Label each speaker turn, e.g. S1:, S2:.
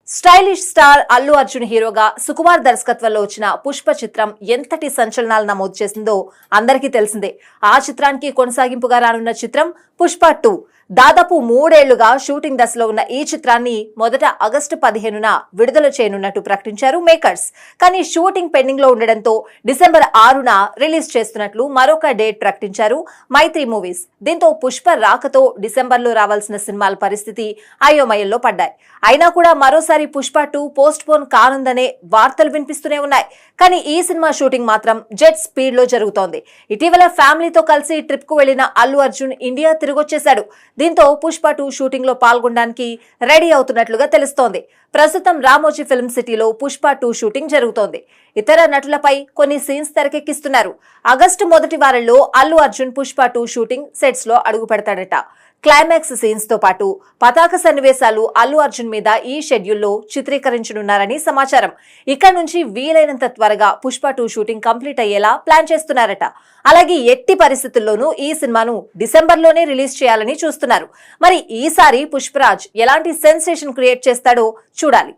S1: Stylish star Allu Arjun హీరోగా సుకుమార్ దర్శకత్వంలో వచ్చిన పుష్ప చిత్రం ఎంతటి సంచలనాలు నమోదు చేసిందో అందరికీ తెలిసిందే. ఆ చిత్రానికి కొనసాగింపుగా రానున్న చిత్రం పుష్ప 2 దాదాపు 3 ఏళ్లుగా షూటింగ్ దశలో ఉన్న ఈ చిత్రాన్ని మొదట ఆగస్టు 15న విడుదల చేయనున్నట్టు ప్రకటించారు మేకర్స్. కానీ షూటింగ్ పెండింగ్ లో ఉండడంతో డిసెంబర్ 6న రిలీజ్ చేస్తున్నట్లు మరొక డేట్ ప్రకటించారు మైత్రి మూవీస్. దీంతో పుష్ప రాకతో డిసెంబర్లో రావాల్సిన సినిమాల పరిస్థితి అయోమయంలో పడ్డాయి. అయినా కూడా మరోసారి పుష్ప 2 పోస్ట్ పోన్ కానుందనే వార్తలు వినిపిస్తూనే ఉన్నాయి. కానీ ఈ సినిమా షూటింగ్ మాత్రం జెట్ స్పీడ్ లో జరుగుతోంది. ఇటీవల ఫ్యామిలీతో కలిసి ట్రిప్ కు వెళ్లిన అల్లు అర్జున్ ఇండియా తిరిగొచ్చేశాడు. దీంతో పుష్ప 2 షూటింగ్ లో పాల్గొనడానికి రెడీ అవుతున్నట్లుగా తెలుస్తోంది. ప్రస్తుతం రామోజీ ఫిల్మ్ సిటీలో పుష్ప 2 షూటింగ్ జరుగుతోంది. ఇతర నటులపై కొన్ని సీన్స్ తెరకెక్కిస్తున్నారు. ఆగస్టు మొదటి వారంలో అల్లు అర్జున్ పుష్ప 2 షూటింగ్ సెట్స్ లో అడుగు పెడతాడట. క్లైమాక్స్ సీన్స్ తో పాటు పతాక సన్నివేశాలు అల్లు అర్జున్ మీద ఈ షెడ్యూల్లో చిత్రీకరించనున్నారని సమాచారం. ఇక్కడ నుంచి వీలైనంత త్వరగా పుష్ప 2 షూటింగ్ కంప్లీట్ అయ్యేలా ప్లాన్ చేస్తున్నారట. అలాగే ఎట్టి పరిస్థితుల్లోనూ ఈ సినిమాను డిసెంబర్లోనే రిలీజ్ చేయాలని చూస్తున్నారు. మరి ఈసారి పుష్పరాజ్ ఎలాంటి సెన్సేషన్ క్రియేట్ చేస్తాడో చూడాలి.